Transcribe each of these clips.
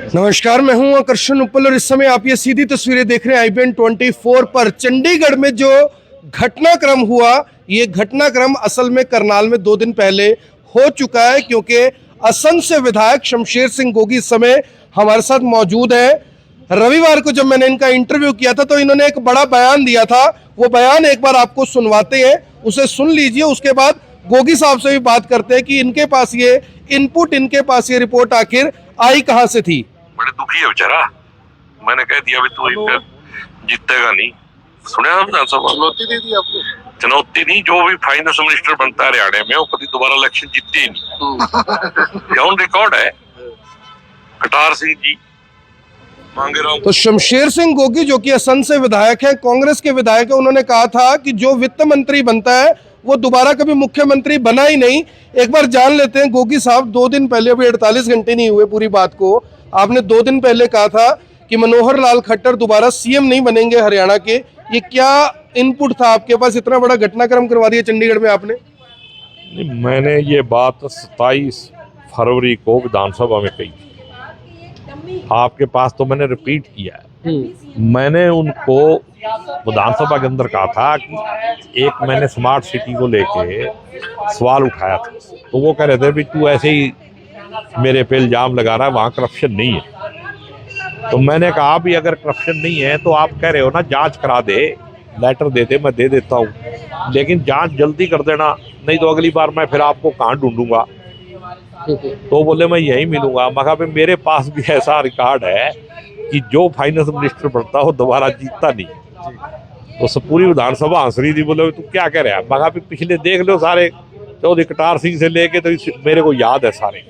नमस्कार, मैं हूं आकर्षण उपल और इस समय आप ये सीधी तस्वीरें देख रहे हैं IBN 24 पर। चंडीगढ़ में जो घटनाक्रम हुआ, ये घटनाक्रम असल में करनाल में 2 दिन पहले हो चुका है, क्योंकि असम से विधायक शमशेर सिंह गोगी इस समय हमारे साथ मौजूद है। रविवार को जब मैंने इनका इंटरव्यू किया था तो इन्होंने एक बड़ा बयान दिया था। वो बयान एक बार आपको सुनवाते हैं, उसे सुन लीजिए। उसके बाद गोगी साहब से भी बात करते हैं कि इनके पास ये इनपुट, इनके पास ये रिपोर्ट आखिर आई कहां से थी। बड़े दुखी है बेचारा। मैंने कह दिया भी तू जीतेगा नहीं। सुना विधानसभा चुनौती दे दी आपको? चुनौती नहीं, जो भी फाइनेंस मिनिस्टर बनता है हरियाणा में वो कभी दोबारा इलेक्शन जीते ही नहीं। ऑन रिकॉर्ड है। कटार सिंह जी मांगे रहा। तो शमशेर सिंह गोगी जो कि असम से विधायक हैं, कांग्रेस के विधायक हैं, उन्होंने कहा था कि जो वित्त मंत्री बनता है वो दोबारा कभी मुख्यमंत्री बना ही नहीं। एक बार जान लेते हैं गोगी साहब, 2 दिन पहले, अभी 48 घंटे नहीं हुए पूरी बात को, आपने 2 दिन पहले कहा था कि मनोहर लाल खट्टर दोबारा सीएम नहीं बनेंगे हरियाणा के। ये क्या इनपुट था आपके पास? इतना बड़ा घटनाक्रम करवा दिया चंडीगढ़ में आपने। नहीं, मैंने ये बात 27 फरवरी को विधानसभा में कही थी। आपके पास तो मैंने रिपीट किया है। मैंने उनको विधानसभा के अंदर कहा था कि एक मैंने स्मार्ट सिटी को लेके सवाल उठाया था, तो वो कह रहे थे भी तू ऐसे ही मेरे पे इल्जाम लगा रहा है, वहाँ करप्शन नहीं है। तो मैंने कहा भी अगर करप्शन नहीं है तो आप कह रहे हो ना जांच करा दे, लेटर दे दे, मैं दे देता हूँ, लेकिन जांच जल्दी कर देना, नहीं तो अगली बार मैं फिर आपको कहाँ ढूंढूंगा। तो बोले मैं यही मिलूंगा। मैं कहा मेरे पास भी ऐसा रिकॉर्ड है कि जो फाइनेंस मिनिस्टर बनता हो दोबारा जीतता नहीं। तो सब पूरी विधानसभा हंस रही थी, बोले तू क्या कह रहा है। मैं कहा पिछले देख लो सारे, चौधरी कटार सिंह से लेके तो मेरे को याद है सारे,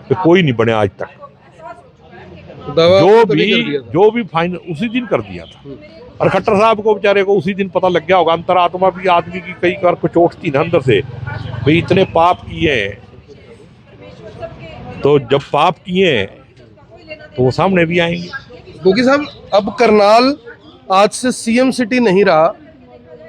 तो कोई नहीं बने आज तक। जो भी फाइनल उसी दिन कर दिया था। और खट्टर साहब को बेचारे को उसी दिन पता लग गया होगा। अंतरात्मा भी आदमी की कई बार को चोटती ना अंदर से, भाई इतने पाप किए हैं, तो जब पाप किए हैं तो वो सामने भी आएंगे। गोगी साहब, अब करनाल आज से सीएम सिटी नहीं रहा।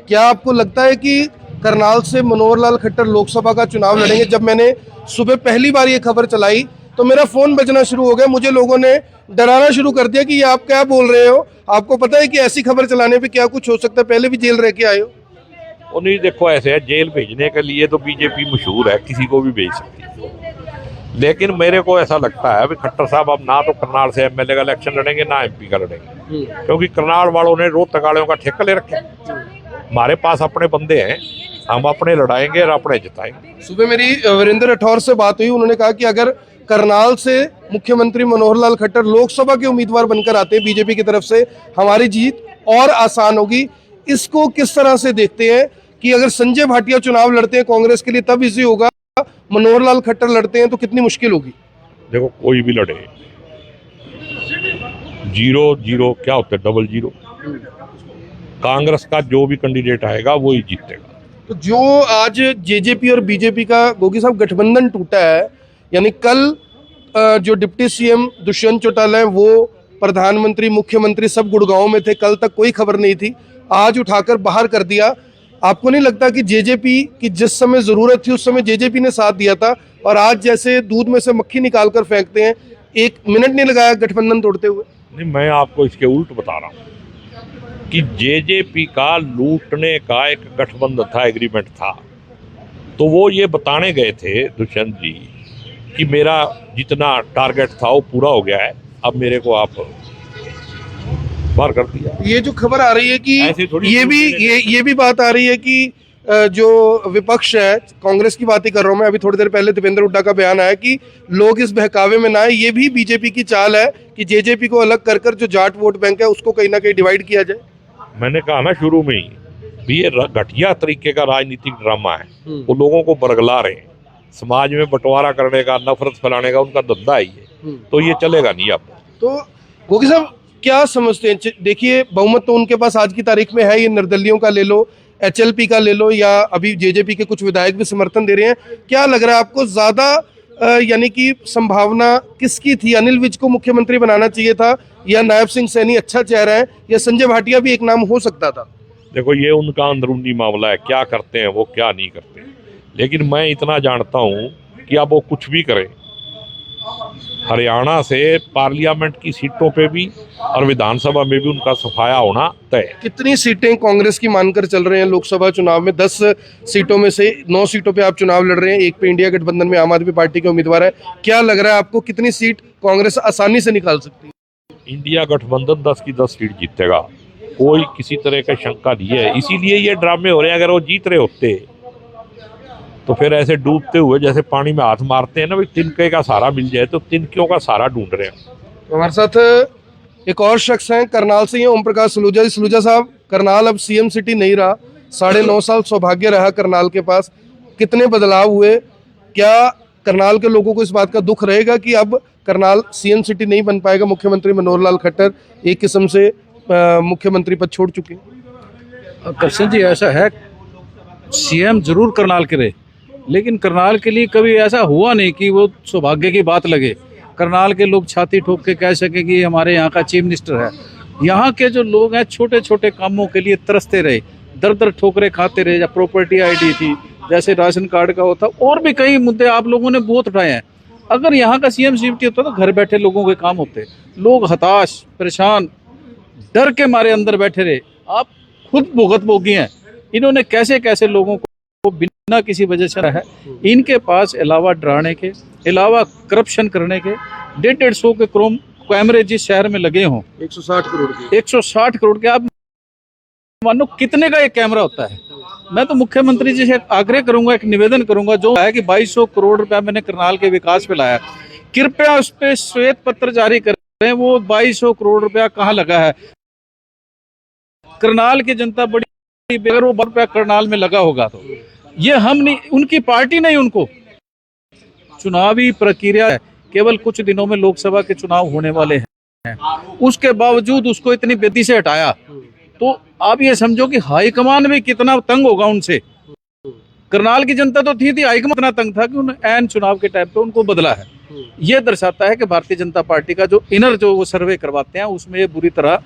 क्या आपको लगता है कि करनाल से मनोहर लाल खट्टर लोकसभा का चुनाव लड़ेंगे? जब मैंने सुबह पहली बार ये खबर चलाई तो मेरा फोन बजना शुरू हो गया, मुझे लोगों ने डराना शुरू कर दिया कि ये आप क्या बोल रहे हो, आपको पता है कि ऐसी खबर चलाने पे क्या कुछ हो सकता है, पहले भी जेल रह के आए हो। वो नहीं, देखो ऐसे है, जेल भेजने के लिए तो बीजेपी मशहूर है, किसी को भी भेज सकती है। लेकिन मेरे को ऐसा लगता है भी खट्टर साहब अब ना तो करनाल से एमएलए का इलेक्शन लड़ेंगे ना एमपी का लड़ेंगे, क्योंकि करनाल वालों ने रोहतक वालों का ठेका ले रखे। हमारे पास अपने बंदे हैं, हम अपने लड़ाएंगे और अपने जिताएंगे। सुबह मेरी वीरेंद्र राठौर से बात हुई, उन्होंने कहा कि अगर करनाल से मुख्यमंत्री मनोहर लाल खट्टर लोकसभा के उम्मीदवार बनकर आते हैं बीजेपी की तरफ से, हमारी जीत और आसान होगी। इसको किस तरह से देखते हैं कि अगर संजय भाटिया चुनाव लड़ते हैं कांग्रेस के लिए तब इजी होगा, मनोहर लाल खट्टर लड़ते हैं तो कितनी मुश्किल होगी? देखो कोई भी लड़े, 0-0 क्या होता है, डबल 0। कांग्रेस का जो भी कैंडिडेट आएगा वो ही जीतेगा। तो जो आज जेजेपी और बीजेपी का गोगी साहब गठबंधन टूटा है, यानी कल जो डिप्टी सीएम दुष्यंत चौटाला है वो प्रधानमंत्री, मुख्यमंत्री सब गुड़गांव में थे, कल तक कोई खबर नहीं थी, आज उठाकर बाहर कर दिया। आपको नहीं लगता कि जेजेपी की जिस समय जरूरत थी उस समय जेजेपी ने साथ दिया था, और आज जैसे दूध में से मक्खी निकाल कर फेंकते हैं, 1 मिनट नहीं लगाया गठबंधन तोड़ते हुए? नहीं, मैं आपको इसके उल्ट बता रहा हूँ कि जेजेपी का लूटने का एक गठबंधन था, एग्रीमेंट था। तो वो ये बताने गए थे दुष्यंत जी कि मेरा जितना टारगेट था वो पूरा हो गया है, अब मेरे को आप बाहर कर दिया। ये जो खबर आ रही है कि ये भी बात आ रही है कि जो विपक्ष है, कांग्रेस की बात ही कर रहा हूं मैं, अभी थोड़ी देर पहले दीपेंद्र हुड्डा का बयान आया कि लोग इस बहकावे में ना आए, ये भी बीजेपी की चाल है कि जेजेपी को अलग कर जो जाट वोट बैंक है उसको कहीं ना कहीं डिवाइड किया जाए। मैंने कहा ना शुरू में ही भी ये घटिया तरीके का राजनीतिक ड्रामा है। वो लोगों को बरगला रहे हैं, समाज में बंटवारा करने का, नफरत फैलाने का उनका धंधा ही है, तो ये चलेगा नहीं। अब तो गोगी साहब क्या समझते हैं? देखिए बहुमत तो उनके पास आज की तारीख में है, ये निर्दलियों का ले लो, एचएलपी का ले लो, या अभी जेजेपी के कुछ विधायक भी समर्थन दे रहे हैं। क्या लग रहा है आपको ज्यादा यानी कि संभावना किसकी थी? अनिल विज को मुख्यमंत्री बनाना चाहिए था, या नायब सिंह सैनी अच्छा चेहरा है, या संजय भाटिया भी एक नाम हो सकता था? देखो ये उनका अंदरूनी मामला है, क्या करते हैं वो क्या नहीं करते, लेकिन मैं इतना जानता हूँ कि अब वो कुछ भी करें हरियाणा से पार्लियामेंट की सीटों पे भी और विधानसभा में भी उनका सफाया होना तय है। कितनी सीटें कांग्रेस की मानकर चल रहे हैं लोकसभा चुनाव में? 10 सीटों में से 9 सीटों पे आप चुनाव लड़ रहे हैं, एक पे इंडिया गठबंधन में आम आदमी पार्टी के उम्मीदवार है। क्या लग रहा है आपको, कितनी सीट कांग्रेस आसानी से निकाल सकती है? इंडिया गठबंधन 10 की 10 सीट जीतेगा, कोई किसी तरह का शंका नहीं है। इसीलिए ये ड्रामे हो रहे हैं। अगर वो जीत रहे होते तो फिर ऐसे डूबते हुए जैसे पानी में हाथ मारते हैं ना, भाई तिनके का सहारा मिल जाए, तो तिनकियों का सहारा ढूंढ रहे हैं। तो हमारे साथ एक और शख्स हैं, करनाल से ही हैं, ओम प्रकाश सलूजा जी। सलूजा साहब, करनाल अब सीएम सिटी नहीं रहा, 9.5 साल सौभाग्य रहा करनाल के पास, कितने बदलाव हुए? क्या करनाल के लोगों को इस बात का दुख रहेगा कि अब करनाल सीएम सिटी नहीं बन पाएगा? मुख्यमंत्री मनोहर लाल खट्टर एक किस्म से मुख्यमंत्री पद छोड़ चुके हैं। कृष्ण जी, ऐसा है, सीएम जरूर करनाल के रहे, लेकिन करनाल के लिए कभी ऐसा हुआ नहीं कि वो सौभाग्य की बात लगे। करनाल के लोग छाती ठोक के कह सके कि हमारे यहाँ का चीफ मिनिस्टर है। यहाँ के जो लोग हैं छोटे छोटे कामों के लिए तरसते रहे, दर दर ठोकरे खाते रहे। या प्रॉपर्टी आईडी थी, जैसे राशन कार्ड का होता, और भी कई मुद्दे आप लोगों ने बहुत उठाए हैं। अगर यहाँ का सीएम सिटी होता तो घर बैठे लोगों के काम होते। लोग हताश, परेशान, डर के मारे अंदर बैठे रहे। आप खुद भुगतभोगी हैं। इन्होंने कैसे कैसे लोगों को बिना किसी वजह से है। इनके पास अलावा डराने के, अलावा करप्शन करने के 150 के कैमरे जिस शहर में लगे हों, 160 करोड़ के 160 करोड़ के, आप मानो कितने का एक कैमरा होता है। मैं तो मुख्यमंत्री जी से आग्रह करूंगा, एक निवेदन करूंगा, जो है कि 2200 करोड़ रुपया मैंने करनाल के विकास पे लाया, कृपया उस पर श्वेत पत्र जारी करें। वो 2200 करोड़ रुपया कहाँ लगा है? करनाल की जनता बड़ी, अगर वो रुपया करनाल में लगा होगा तो ये हम नहीं, उनकी पार्टी नहीं, उनको चुनावी प्रक्रिया है। केवल कुछ दिनों में लोकसभा के चुनाव होने वाले हैं, उसके बावजूद उसको इतनी बेदी से हटाया, तो आप ये समझो कि हाईकमान भी कितना तंग होगा उनसे। करनाल की जनता तो थी हाईकमान इतना तंग था कि उन्हें ऐन चुनाव के टाइम पे उनको बदला है। ये दर्शाता है कि भारतीय जनता पार्टी का जो इनर जो वो सर्वे करवाते हैं उसमें ये बुरी तरह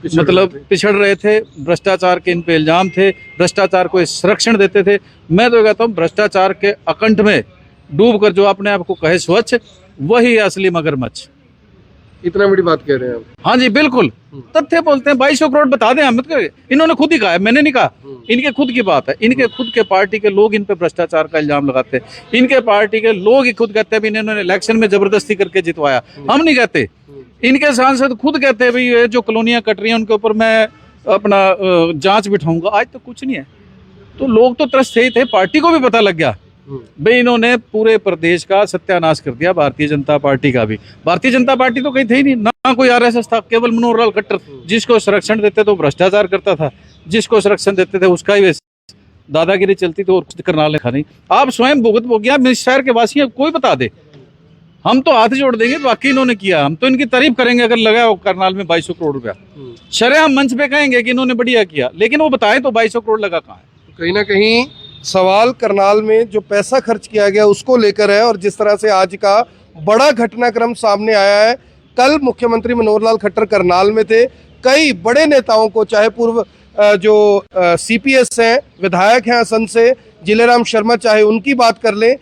पिछड़ रहे थे। भ्रष्टाचार के इन पे इल्जाम थे, भ्रष्टाचार को संरक्षण देते थे। मैं तो कहता हूँ भ्रष्टाचार के अकंठ में डूबकर जो अपने आप को कहे स्वच्छ, वही असली मगरमच्छ। इतना बड़ी बात कह रहे हैं आप? हाँ जी, बिल्कुल तथ्य बोलते हैं। 2200 करोड़ बता दें, मत करें। इन्होंने खुद ही कहा है, मैंने नहीं कहा, इनके खुद की बात है। इनके खुद के पार्टी के लोग इन पे भ्रष्टाचार का इल्जाम लगाते हैं। इनके पार्टी के लोग ही खुद कहते हैं इन्होंने इलेक्शन में जबरदस्ती करके जितवाया। हम नहीं कहते, इनके सांसद खुद कहते हैं भाई ये जो कॉलोनियां कट रही हैं उनके ऊपर मैं अपना जांच बिठाऊंगा। आज तो कुछ नहीं है। तो लोग तो त्रस्त ही थे, पार्टी को भी पता लग गया भाई इन्होंने पूरे प्रदेश का सत्यानाश कर दिया, भारतीय जनता पार्टी का भी। भारतीय जनता पार्टी तो कहीं थे ही नहीं, ना कोई आरएसएस था, केवल मनोहर लाल खट्टर। जिसको संरक्षण देते तो भ्रष्टाचार करता था, जिसको संरक्षण देते थे उसका ही दादागिरी चलती थी, और कुछ करनाल लिखा नहीं। आप स्वयं भुगत भोगिया, इस शहर के वासी कोई बता दे, हम तो हाथ जोड़ देंगे। बाकी इन्होंने किया, हम तो इनकी तारीफ करेंगे अगर लगा हो करनाल में 2200 करोड़ रुपया। शरेआम मंच पे कहेंगे कि इन्होंने बढ़िया किया, लेकिन वो बताएं तो 2200 करोड़ लगा कहाँ है? कहीं ना कहीं सवाल करनाल में जो पैसा खर्च किया गया उसको लेकर है, और जिस तरह से आज का बड़ा घटनाक्रम सामने आया है। कल मुख्यमंत्री मनोहर लाल खट्टर करनाल में थे। कई बड़े नेताओं को, चाहे पूर्व जो सीपीएस हैं, विधायक हैं असंध से, जिलेराम शर्मा, चाहे उनकी बात कर लें,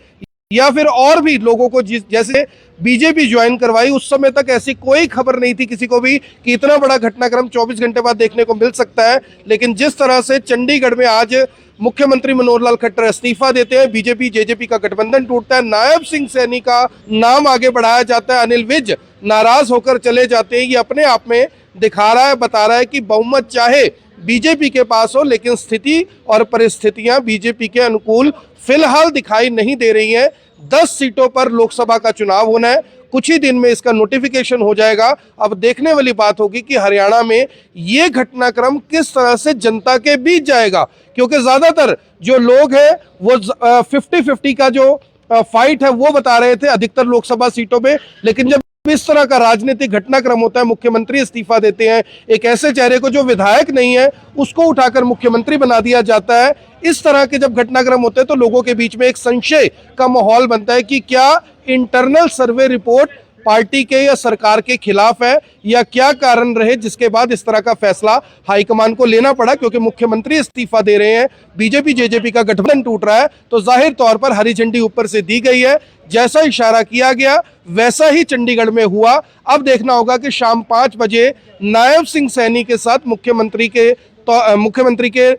या फिर और भी लोगों को जैसे बीजेपी ज्वाइन करवाई, उस समय तक ऐसी कोई खबर नहीं थी किसी को भी कि इतना बड़ा घटनाक्रम 24 घंटे बाद देखने को मिल सकता है। लेकिन जिस तरह से चंडीगढ़ में आज मुख्यमंत्री मनोहर लाल खट्टर इस्तीफा देते हैं, बीजेपी जेजेपी का गठबंधन टूटता है, नायब सिंह सैनी का नाम आगे बढ़ाया जाता है, अनिल विज नाराज होकर चले जाते हैं, ये अपने आप में दिखा रहा है, बता रहा है कि बहुमत चाहे बीजेपी के पास हो, लेकिन स्थिति और परिस्थितियां बीजेपी के अनुकूल फिलहाल दिखाई नहीं दे रही हैं। 10 सीटों पर लोकसभा का चुनाव होना है, कुछ ही दिन में इसका नोटिफिकेशन हो जाएगा। अब देखने वाली बात होगी कि हरियाणा में ये घटनाक्रम किस तरह से जनता के बीच जाएगा, क्योंकि ज्यादातर जो लोग हैं वो 50-50 का जो फाइट है वो बता रहे थे अधिकतर लोकसभा सीटों पे। लेकिन जब इस तरह का राजनीतिक घटनाक्रम होता है, मुख्यमंत्री इस्तीफा देते हैं, एक ऐसे चेहरे को जो विधायक नहीं है उसको उठाकर मुख्यमंत्री बना दिया जाता है, इस तरह के जब घटनाक्रम होते हैं तो लोगों के बीच में एक संशय का माहौल बनता है कि क्या इंटरनल सर्वे रिपोर्ट पार्टी के या सरकार के खिलाफ है, या क्या कारण रहे जिसके बाद इस तरह का फैसला हाईकमान को लेना पड़ा? क्योंकि मुख्यमंत्री इस्तीफा दे रहे हैं, बीजेपी जेजेपी का गठबंधन टूट रहा है, तो जाहिर तौर पर हरी झंडी ऊपर से दी गई है। जैसा इशारा किया गया वैसा ही चंडीगढ़ में हुआ। अब देखना होगा कि शाम 5 बजे नायब सिंह सैनी के साथ मुख्यमंत्री के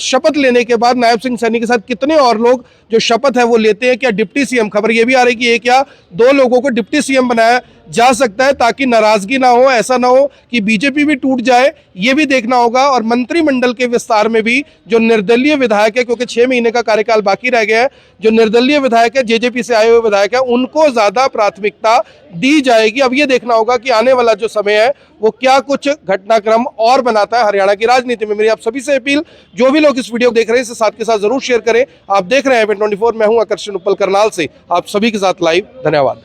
शपथ लेने के बाद नायब सिंह सैनी के साथ कितने और लोग जो शपथ है वो लेते हैं। क्या डिप्टी सीएम, खबर ये भी आ रही कि एक या 2 लोगों को डिप्टी सीएम बनाया जा सकता है, ताकि नाराजगी ना हो, ऐसा ना हो कि बीजेपी भी टूट जाए, ये भी देखना होगा। और मंत्रिमंडल के विस्तार में भी जो निर्दलीय विधायक है, क्योंकि 6 महीने का कार्यकाल बाकी रह गया है, जो निर्दलीय विधायक है, जेजेपी से आए हुए विधायक है, उनको ज्यादा प्राथमिकता दी जाएगी। अब ये देखना होगा कि आने वाला जो समय है वो क्या कुछ घटनाक्रम और बनाता है हरियाणा की राजनीति में। मेरी आप सभी से अपील, जो भी लोग इस वीडियो देख रहे हैं इसे साथ के साथ जरूर शेयर करें। आप देख रहे हैं IBN 24, मैं हूं आकर्षण उपल करनाल से, आप सभी के साथ लाइव। धन्यवाद।